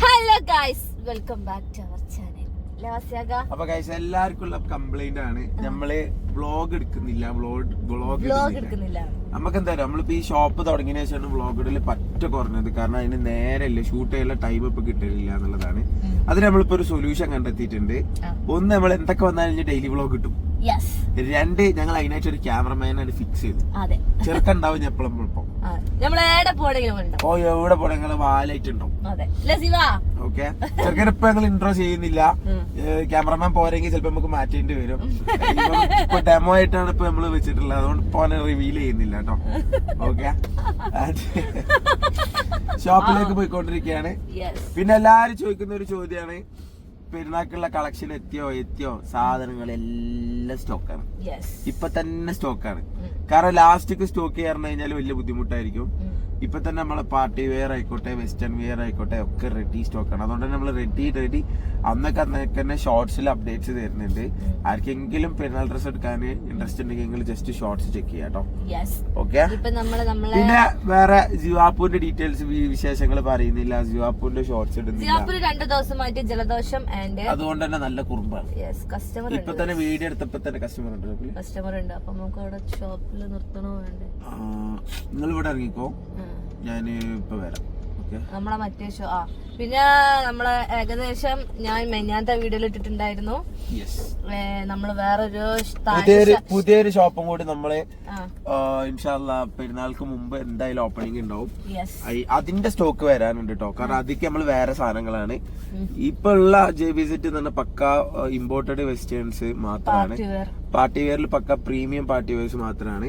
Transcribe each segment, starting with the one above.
Hello guys, welcome back to our channel. അപ്പൊ guys എല്ലാവർക്കും complaint ആണ്, നമ്മള് വ്ളോഗ് എടുക്കുന്നില്ല. നമുക്ക് എന്താ നമ്മളിപ്പോ ഈ ഷോപ്പ് തുടങ്ങിയ ശേഷമാണ് വ്ളോഗ് ഇടല് പറ്റ കുറഞ്ഞത്. കാരണം അതിന് നേരല്ല ഷൂട്ട് ചെയ്യാനുള്ള ടൈം ഇപ്പൊ കിട്ടലില്ല എന്നുള്ളതാണ്. അതിന് നമ്മളിപ്പോ ഒരു സൊല്യൂഷൻ കണ്ടെത്തിയിട്ടുണ്ട്. ഒന്ന്, നമ്മൾ എന്തൊക്കെ വന്നാലും ഡെയിലി വ്ളോഗ് കിട്ടും. രണ്ട്, ഞങ്ങൾ അതിനായിട്ട് ഒരു ക്യാമറമാനായിട്ട് ഫിക്സ് ചെയ്തു. ചെറുക്കുണ്ടാവും എപ്പോഴും എവിടെ പോണെങ്കിലും വാലായിട്ടുണ്ടാവും. ഓക്കെ, ചെറുക്കനിപ്പോ ഞങ്ങൾ ഇൻട്രോ ചെയ്യുന്നില്ല. ക്യാമറമാൻ പോരെങ്കിൽ ചിലപ്പോ നമുക്ക് മാറ്റേണ്ടി വരും. ഇപ്പൊ ഡെമോ ആയിട്ടാണ് ഇപ്പൊ നമ്മള് വെച്ചിട്ടുള്ളത്, അതുകൊണ്ട് ഇപ്പൊ റിവീൽ ചെയ്യുന്നില്ല കേട്ടോ. ഓക്കെ, ഷോപ്പിലേക്ക് പോയിക്കൊണ്ടിരിക്കുകയാണ്. പിന്നെ എല്ലാരും ചോദിക്കുന്ന ഒരു ചോദ്യമാണ്, പെരുന്നാക്കുള്ള കളക്ഷൻ എത്തിയോ? സാധനങ്ങൾ എല്ലാം സ്റ്റോക്കാണ്, ഇപ്പൊ തന്നെ സ്റ്റോക്കാണ്. കാരണം ലാസ്റ്റ്ക്ക് സ്റ്റോക്ക് ചെയ്യാൻ കഴിഞ്ഞാൽ വലിയ ബുദ്ധിമുട്ടായിരിക്കും. ഇപ്പൊ തന്നെ നമ്മളെ പാർട്ടി വെയർ ആയിക്കോട്ടെ, വെസ്റ്റേൺ വെയർ ആയിക്കോട്ടെ, ഒക്കെ റെഡി സ്റ്റോക്കാണ്. അതുകൊണ്ട് തന്നെ നമ്മൾ റെഡി അന്നൊക്കെ തന്നെ ഷോർട്സിൽ അപ്ഡേറ്റ്സ് തരുന്നുണ്ട്. ആർക്കെങ്കിലും പെരുന്നാൾ ഡ്രസ് എടുക്കാൻ ഇൻട്രസ്റ്റ് ഉണ്ടെങ്കിൽ ജസ്റ്റ് ഷോർട്സ് ചെക്ക് ചെയ്യാം കേട്ടോ. ഓക്കെ, പിന്നെ വേറെ ജിവാപ്പൂന്റെ ഡീറ്റെയിൽസ് വിശേഷങ്ങൾ പറയുന്നില്ല. ജിവാപ്പൂന്റെ ഷോർട്സ് ഇടുന്നില്ല. 2 ദിവസമായിട്ട് ജലദോഷം, അതുകൊണ്ട് തന്നെ നല്ല കുറുമ്പാണ്. ഇപ്പൊ തന്നെ വീഡിയോ എടുത്തപ്പോ തന്നെ കസ്റ്റമർ ഉണ്ട്. അപ്പൊ നമുക്ക് അവിടെ ഷോപ്പിൽ നിർത്തണോ വേണ്ടേ? നിങ്ങൾ ഇവിടെ ഇറങ്ങിക്കോ, ഞാൻ ഇപ്പൊ വരാം. നമ്മളെ മറ്റേ ഷോ പിന്നെ നമ്മളെ ഏകദേശം ഞാൻ മെഞ്ഞാത്ത വീഡിയോയിൽ ഇട്ടിട്ടുണ്ടായിരുന്നു. നമ്മള് വേറൊരു പുതിയൊരു ഷോപ്പും കൂടി നമ്മള് ഇൻഷാ അല്ലാഹ് പെരുന്നാൾക്ക് മുമ്പ് എന്തായാലും ഓപ്പണിംഗ് ഉണ്ടാവും. അതിന്റെ സ്റ്റോക്ക് വരാനുണ്ട് കേട്ടോ. കാരണം അതിക്ക് നമ്മള് വേറെ സാധനങ്ങളാണ്. ഇപ്പൊ ഉള്ള JBZ എന്ന് പറഞ്ഞ പക്ക ഇമ്പോർട്ടഡ് വെസ്റ്റേൺസ് മാത്രമാണ്. പാർട്ടി വെയറിൽ പക്ക പ്രീമിയം പാർട്ടി വെയർസ് മാത്രമാണ്.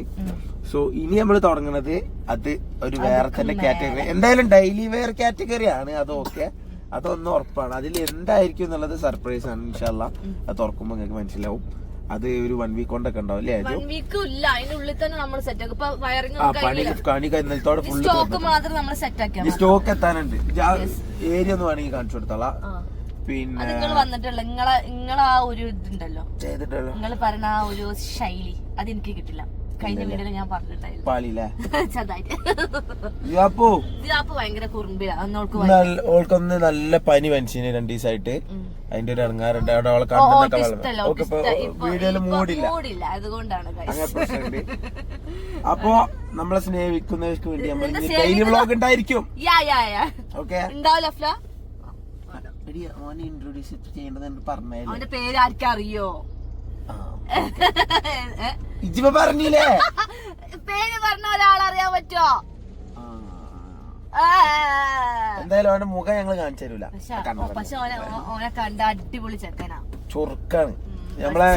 സോ ഇനി നമ്മൾ തുടങ്ങുന്നത് അത് ഒരു വേറെ തന്നെ കാറ്റഗറി, എന്തായാലും ഡെയിലി വെയർ കാറ്റഗറി ആണ്. അതൊന്നും ഉറപ്പാണ്. അതിൽ എന്തായിരിക്കും എന്നുള്ളത് സർപ്രൈസ് ആണ്. ഇൻഷാ അല്ലാഹ് അത് തുറക്കുമ്പോ നിങ്ങൾക്ക് മനസ്സിലാവും. അത് ഒരു 1 വീക്ക് കൊണ്ടൊക്കെ ഉണ്ടാവും അല്ലേ? സ്റ്റോക്ക് എത്താനുണ്ട്. ഏരിയ ഒന്ന് വേണമെങ്കിൽ കാണിച്ചു കൊടുത്തോളാം. പിന്നെ നിങ്ങളെ ആ ഒരു ഇതുണ്ടല്ലോ, നിങ്ങൾ പറഞ്ഞ ആ ഒരു ശൈലി അതെനിക്ക് കിട്ടില്ല. കഴിഞ്ഞ വീഡിയോയിൽ ഞാൻ പറഞ്ഞിട്ടുണ്ടായിരുന്നു. ഭയങ്കര കുറുമ്പിലാൾക്കൊന്ന് നല്ല പനി മനസ്സിന് 2 ദിവസമായിട്ട്. അതിന്റെ ഒരു ഇറങ്ങാറുണ്ട്. അവിടെ അവളെ കണ്ടെന്നൊക്കെ വീഡിയോയില് മൂടില്ല, അതുകൊണ്ടാണ്. അപ്പൊ നമ്മളെ സ്നേഹിക്കുന്നവർക്ക് വേണ്ടി നമ്മൾ ഡെയിലി വ്ളോഗ് ഉണ്ടായിരിക്കും. ഓക്കെ, ഓനെ ഇൻട്രോഡ്യൂസ് ചെയ്യേണ്ടത് പറഞ്ഞേ. അവന്റെ പേര് ആർക്കും അറിയോ? ഇജ്ജിപ്പ പറഞ്ഞില്ലേ പേര് പറഞ്ഞ ഒരാളറിയാൻ പറ്റോ? എന്തായാലും അവന്റെ മുഖം ഞങ്ങള് കാണിച്ചു തരൂല. പക്ഷെ ഓനെ കണ്ട അടിപൊളി ചെക്കനാ, ചൊറുക്കാണ്. നമ്മളെ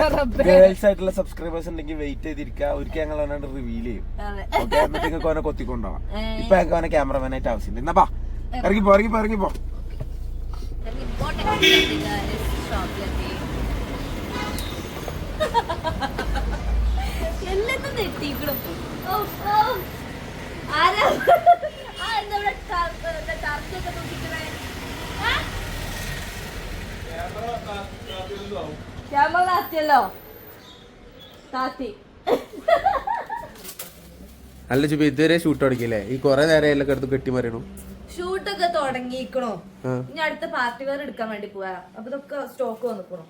ഗേൾസ് ആയിട്ടുള്ള സബ്സ്ക്രൈബേഴ്സ് ഉണ്ടെങ്കിൽ വെയിറ്റ് ചെയ്തിരിക്കുക. ഒരിക്കൽ ഞങ്ങൾ അവനോട് റിവീൽ ചെയ്യും. ഓക്കെ, എന്നിട്ട് നിങ്ങൾക്ക് അവനെ കൊത്തിക്കൊണ്ടുപോവാം. ഇപ്പൊ ഞങ്ങൾക്ക് അവനെ ക്യാമറമാനായിട്ട് ആവശ്യമുണ്ട്. എന്നാ ഇറങ്ങിപ്പോ അല്ല ചുബി, ഇതുവരെ ഷൂട്ട് തുടങ്ങിയില്ലേ? ഈ കൊറേ നേരം എല്ലാം എടുത്ത് കെട്ടി മറിയണു. ഷൂട്ടൊക്കെ തുടങ്ങിക്കണോ? ഇനി അടുത്ത പാർട്ടി വെയർ എടുക്കാൻ വേണ്ടി പോവാ. അപ്പൊ ഇതൊക്കെ സ്റ്റോക്ക് വന്നിക്കണോ?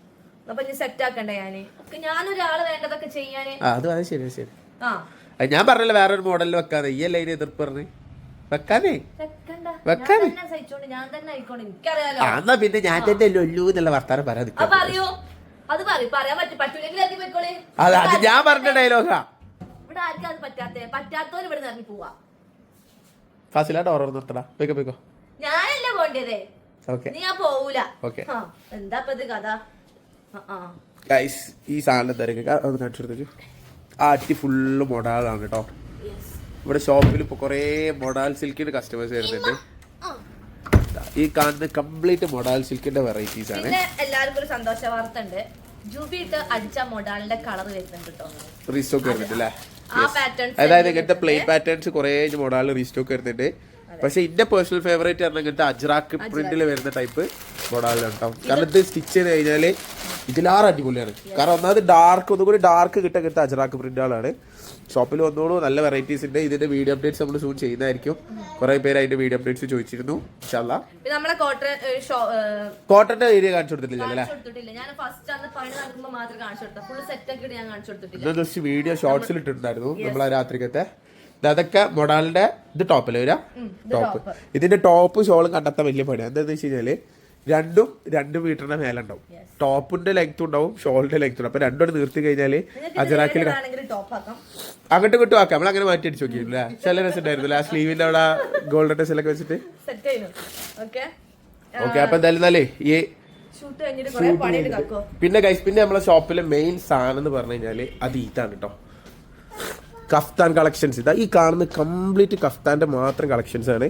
അപ്പൊ ഇനി സെറ്റ് ആക്കണ്ടേ? ഞാനൊരാള് വേണ്ടതൊക്കെ ചെയ്യാന്. അത് ശരി. ഞാൻ പറഞ്ഞല്ലോ വേറൊരു മോഡലിൽ വെക്കാതെ. ഈ അല്ലേ എതിർപ്പ് പറഞ്ഞ് വെക്കാനേ എന്നാ പിന്നെ ഞാൻ തന്നെ ലൊല്ലു എന്നുള്ള വർത്താനം പറയാൻ. അത് ഞാൻ പറഞ്ഞ ഡയലോഗാ. ഫാസില ഡോർ നിർത്തടാ. പോയിക്കോ. ഞാനല്ലേ പോണ്ടേ? ഞാൻ പോവൂല. എന്താ കഥ? ഗൈസ്, ഈ സാധനം ആറ്റി ഫുള്ള് മൊഡാളാണ് കേട്ടോ. ഇവിടെ ഷോപ്പിൽ ഇപ്പൊ കൊറേ മൊഡാൽ സിൽക്കിന്റെ കസ്റ്റമേഴ്സ് വരുന്നുണ്ട്. ഈ കാണുന്ന കംപ്ലീറ്റ് മൊഡാൽ സിൽക്കിന്റെ വെറൈറ്റീസ് ആണ്. എല്ലാവർക്കും ഒരു സന്തോഷ വാർത്ത ഉണ്ട്. ജൂബിട്ട് അടിച്ച മൊഡാലിന്റെ കളർ വരുന്നുണ്ട് കേട്ടോ. റീസ്റ്റോക്ക് വരുന്നുണ്ട് അല്ലേ? അതായത് ഇങ്ങനത്തെ പ്ലെയിൻ പാറ്റേൺസ് കുറെ മൊഡാൽ റീസ്റ്റോക്ക് വരുന്നുണ്ട്. പക്ഷെ എന്റെ പേഴ്സണൽ ഫേവറേറ്റ് ആണ് ഇങ്ങനത്തെ അജ്രാക്ക് പ്രിന്റിൽ വരുന്ന ടൈപ്പ് മൊഡാലുണ്ടാവും. കാരണം ഇത് സ്റ്റിച്ച് ചെയ്ത് കഴിഞ്ഞാല് ഇതിലാറ് അടിപൊളിയാണ്. കാരണം ഒന്നാമത് ഒന്നുകൂടി ഡാർക്ക് കിട്ടാൻ അജ്രാക്ക് പ്രിന്റുകളാണ്. ഷോപ്പിൽ വന്നോളൂ, നല്ല വെറൈറ്റീസ് ഉണ്ട്. ഇതിന്റെ വീഡിയോ അപ്ഡേറ്റ്സ് നമ്മൾ സൂൺ ചെയ്യുന്നതായിരിക്കും. കുറെ പേര് അതിന്റെ വീഡിയോ അപ്ഡേറ്റ്സ് ചോദിച്ചിരുന്നു. ഇൻഷാല്ലാ കോട്ടന്റെ ഏരിയ കാണിച്ചു കൊടുത്തിട്ടില്ല അല്ലേ? ജസ്റ്റ് വീഡിയോ ഷോർട്സിൽ ഇട്ടിട്ടുണ്ടായിരുന്നു നമ്മൾ രാത്രിക്കത്തെ. അതൊക്കെ മൊഡാലിന്റെ ഇത് ടോപ്പല്ലേ വരാ, ടോപ്പ്. ഇതിന്റെ ടോപ്പ് ഷോളും കണ്ടെത്താൻ വലിയ പണിയാണ്. എന്താണെന്ന് വെച്ച് കഴിഞ്ഞാല് രണ്ടും 2 മീറ്ററിന്റെ മേലെ ഉണ്ടാവും. ടോപ്പിന്റെ ലെങ്ത് ഉണ്ടാവും, ഷോളിന്റെ ലെങ്ത് ഉണ്ടാവും. അപ്പൊ രണ്ടോട് നിർത്തി കഴിഞ്ഞാല് അജറാക്കിൽ അങ്ങോട്ടും ഇങ്ങോട്ടും ആക്കാം. നമ്മൾ അങ്ങനെ മാറ്റി അടിച്ചു നോക്കിയില്ല, ചില രസം ഉണ്ടായിരുന്നു. ആ സ്ലീവിന്റെ അവിടെ ഗോൾഡൻ ടെസിലൊക്കെ വെച്ചിട്ട്. ഓക്കെ, അപ്പൊ എന്തായാലും ഈ പിന്നെ ഗൈസ്, പിന്നെ നമ്മളെ ഷോപ്പിലെ മെയിൻ സാധനം എന്ന് പറഞ്ഞു കഴിഞ്ഞാല് അത് ഇതാണ് കേട്ടോ, കഫ്താൻ കളക്ഷൻസ്. ഇതാ ഈ കാണുന്ന കംപ്ലീറ്റ് കഫ്താന്റെ മാത്രം കളക്ഷൻസ് ആണ്.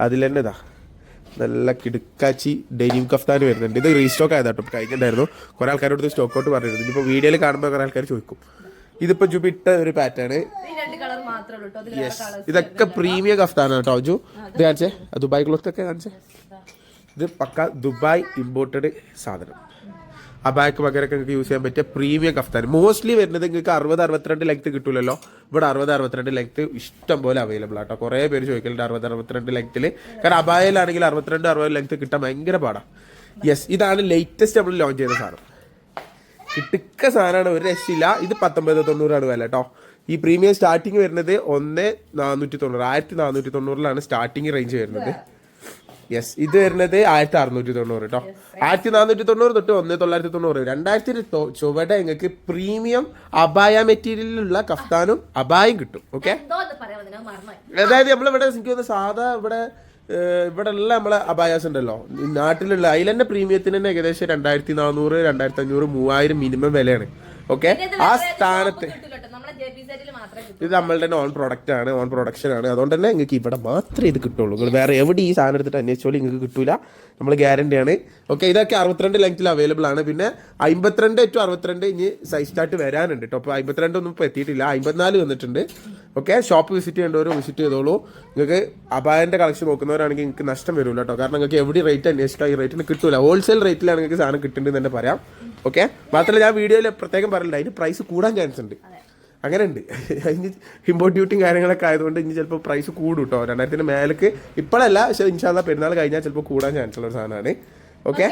അതിൽ തന്നെ ഇതാ നല്ല കിടുക്കാച്ചി ഡെനിം കഫ്താൻ വരുന്നുണ്ട്. ഇത് റീസ്റ്റോക്ക് ആയതാട്ടോ, കഴിഞ്ഞിട്ടുണ്ടായിരുന്നു. കുറെ ആൾക്കാരോട് സ്റ്റോക്ക് ഔട്ട് പറഞ്ഞിരുന്നു. ഇനിയിപ്പോൾ വീഡിയോയിൽ കാണുമ്പോൾ കുറെ ആൾക്കാർ ചോദിക്കും. ഇതിപ്പോ ജുബിട്ട ഒരു പാറ്റേൺ. ഇതൊക്കെ പ്രീമിയം കഫ്താനാണ് കേട്ടോ. അജു ഇത് കാണിച്ചേ, ദുബായ് ക്ലോത്ത് ഒക്കെ കാണിച്ചേ. ഇത് പക്ക ദുബായ് ഇമ്പോർട്ടഡ് സാധനം. അബായക്ക് പകരമൊക്കെ നിങ്ങൾക്ക് യൂസ് ചെയ്യാൻ പറ്റിയ പ്രീമിയം കഫ്താൻ. മോസ്റ്റ്ലി വരുന്നത് നിങ്ങൾക്ക് 60-62 ലെങ്ത് കിട്ടൂലല്ലോ. ഇവിടെ 60-62 ലെങ്ത് ഇഷ്ടം പോലെ അവൈലബിൾ ആട്ടോ. കുറേ പേര് ചോദിക്കലുണ്ട് 60-62 ലെങ്ത്തിൽ. കാരണം അബായയിലാണെങ്കിൽ 62-60 ലെങ്ത് കിട്ടാൻ ഭയങ്കര പാടാണ്. യെസ്, ഇതാണ് ലേറ്റസ്റ്റ് നമ്മൾ ലോഞ്ച് ചെയ്ത സാധനം. കിട്ടുക്ക സാധനമാണ്, ഒരു രക്ഷയില്ല. ഇത് 1990 വില കേട്ടോ. ഈ പ്രീമിയം സ്റ്റാർട്ടിങ് വരുന്നത് 1490, 1490 സ്റ്റാർട്ടിങ് റേഞ്ച് വരുന്നത്. യെസ്, ഇത് വരുന്നത് 1690 കേട്ടോ. 1490 തൊട്ട് 1990. 2000 ചുവടെ നിങ്ങൾക്ക് പ്രീമിയം അബായ മെറ്റീരിയലിലുള്ള കഫ്താനും അബായും കിട്ടും. ഓക്കെ, അതായത് നമ്മളിവിടെ എനിക്ക് സാധാ ഇവിടെ ഉള്ള നമ്മളെ അബായാസ് ഉണ്ടല്ലോ നാട്ടിലുള്ള, അതിൽ തന്നെ പ്രീമിയത്തിന് തന്നെ ഏകദേശം 2400, 2500, 3000 മിനിമം വിലയാണ്. ഓക്കെ, ആ സ്ഥാനത്ത് ഇത് നമ്മളുടെ ഓൺ പ്രൊഡക്റ്റ് ആണ്, ഓൺ പ്രൊഡക്ഷൻ ആണ്. അതുകൊണ്ട് തന്നെ നിങ്ങൾക്ക് ഇവിടെ മാത്രമേ ഇത് കിട്ടുള്ളൂ. നിങ്ങൾ വേറെ എവിടെ ഈ സാധനം എടുത്തിട്ട് അന്വേഷിച്ചോളൂ, നിങ്ങൾക്ക് കിട്ടൂല. നമ്മൾ ഗ്യാരണ്ടിയാണ്. ഓക്കെ, ഇതൊക്കെ 62 ലെങ്ത്തിൽ അവൈലബിൾ ആണ്. പിന്നെ 52 to 62 ഇനി സൈസ് ചാർട്ട് വരാനുണ്ട് കേട്ടോ. അപ്പോൾ 52 ഒന്നും ഇപ്പോൾ എത്തിയിട്ടില്ല, 54 വന്നിട്ടുണ്ട്. ഓക്കെ, ഷോപ്പ് വിസിറ്റ് ചെയ്യേണ്ടവരും വിസിറ്റ് ചെയ്തോളൂ. നിങ്ങൾക്ക് അബായൻ്റെ കളക്ഷൻ നോക്കുന്നവരാണെങ്കിൽ നിങ്ങൾക്ക് നഷ്ടം വരില്ല കേട്ടോ. കാരണം നിങ്ങൾക്ക് എവിടെ റേറ്റ് അന്വേഷിക്കാം, ഈ റേറ്റിന് കിട്ടൂല. ഹോൾസെയിൽ റേറ്റിലാണ് നിങ്ങൾക്ക് സാധനം കിട്ടുന്നുണ്ടെന്ന് തന്നെ പറയാം. ഓക്കെ, മാത്രമല്ല ഞാൻ വീഡിയോയിൽ പ്രത്യേകം പറഞ്ഞില്ല, അതിന് പ്രൈസ് കൂടാൻ ചാൻസ് ഉണ്ട്. അങ്ങനെ ഉണ്ട്, ഇനി ഇമ്പോർട്ട് ഡ്യൂട്ടിയും കാര്യങ്ങളൊക്കെ ആയതുകൊണ്ട് ഇനി ചിലപ്പോൾ പ്രൈസ് കൂടും കേട്ടോ. 2000 മേലേക്ക് ഇപ്പോഴല്ല, പക്ഷെ ഇൻഷാല്ലാ പെരുന്നാൾ കഴിഞ്ഞാൽ ചിലപ്പോൾ കൂടാൻ ചാൻസ് ഉള്ള ഒരു സാധനമാണ്. ഓക്കെ,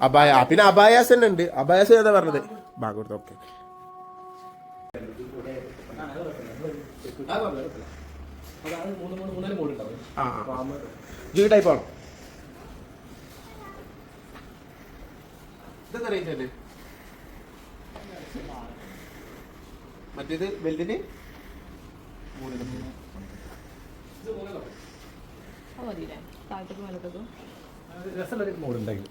അബായ, പിന്നെ അബായാസ് തന്നെ ഉണ്ട്. അബായാസ് ഏതാ പറഞ്ഞത് ബാഗോർത്ത്. ഓക്കെ, ജി ടൈപ്പ് ആണോ? ഇതെന്താ റേഞ്ച് അല്ലേ? മറ്റേത് വലുതിന് 3 മോഡുണ്ടായി.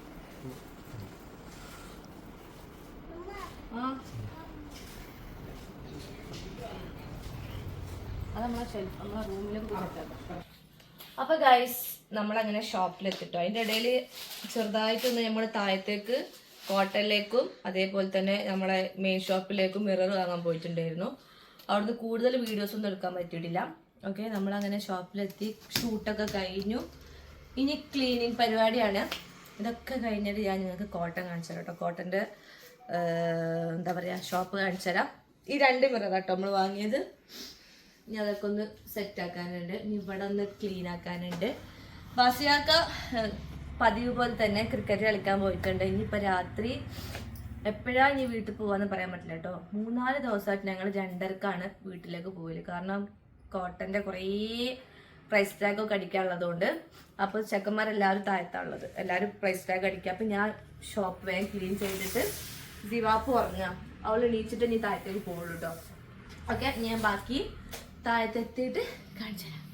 അപ്പൊ ഗൈസ്, നമ്മളങ്ങനെ ഷോപ്പിലെത്തിട്ടോ. അതിന്റെ ഇടയിൽ ചെറുതായിട്ടൊന്ന് നമ്മൾ താഴത്തേക്ക് കോട്ടണിലേക്കും അതേപോലെ തന്നെ നമ്മളെ മെയിൻ ഷോപ്പിലേക്കും മിറർ വാങ്ങാൻ പോയിട്ടുണ്ടായിരുന്നു. അവിടുന്ന് കൂടുതൽ വീഡിയോസ് ഒന്നും എടുക്കാൻ പറ്റിയിട്ടില്ല. ഓക്കെ, നമ്മളങ്ങനെ ഷോപ്പിലെത്തി, ഷൂട്ടൊക്കെ കഴിഞ്ഞു. ഇനി ക്ലീനിങ് പരിപാടിയാണ്. ഇതൊക്കെ കഴിഞ്ഞിട്ട് ഞാൻ നിങ്ങൾക്ക് കോട്ടൺ കാണിച്ചു തരാം കേട്ടോ. കോട്ടൻ്റെ എന്താ പറയുക, ഷോപ്പ് കാണിച്ചു തരാം. ഈ 2 മിറർ കേട്ടോ നമ്മൾ വാങ്ങിയത്. ഇനി അതൊക്കെ ഒന്ന് സെറ്റ് ആക്കാനുണ്ട്. ഇനി ഇവിടെ ഒന്ന് ക്ലീൻ ആക്കാനുണ്ട്. ബാസിയാക്ക പതിവ് പോലെ തന്നെ ക്രിക്കറ്റ് കളിക്കാൻ പോയിട്ടുണ്ട്. ഇനിയിപ്പോൾ രാത്രി എപ്പോഴാണ് ഇനി വീട്ടിൽ പോകാമെന്ന് പറയാൻ പറ്റില്ല കേട്ടോ. 3-4 ദിവസമായിട്ട് ഞങ്ങൾ 2:30ക്കാണ് വീട്ടിലേക്ക് പോകല്. കാരണം കോട്ടൻ്റെ കുറേ പ്രൈസ് ടാഗൊക്കെ അടിക്കാനുള്ളതുകൊണ്ട്. അപ്പോൾ ചെക്കന്മാരെല്ലാവരും താഴത്താണുള്ളത്, എല്ലാവരും പ്രൈസ് ടാഗ് അടിക്കുക. അപ്പം ഞാൻ ഷോപ്പ് വേഗം ക്ലീൻ ചെയ്തിട്ട് ദിവാപ്പ് ഉറങ്ങുക. അവൾ എണീച്ചിട്ട് ഇനി താഴത്തേക്ക് പോകുള്ളൂ കേട്ടോ. ഓക്കെ, ഞാൻ ബാക്കി താഴത്തെത്തിയിട്ട് കാണിച്ചു തരാം.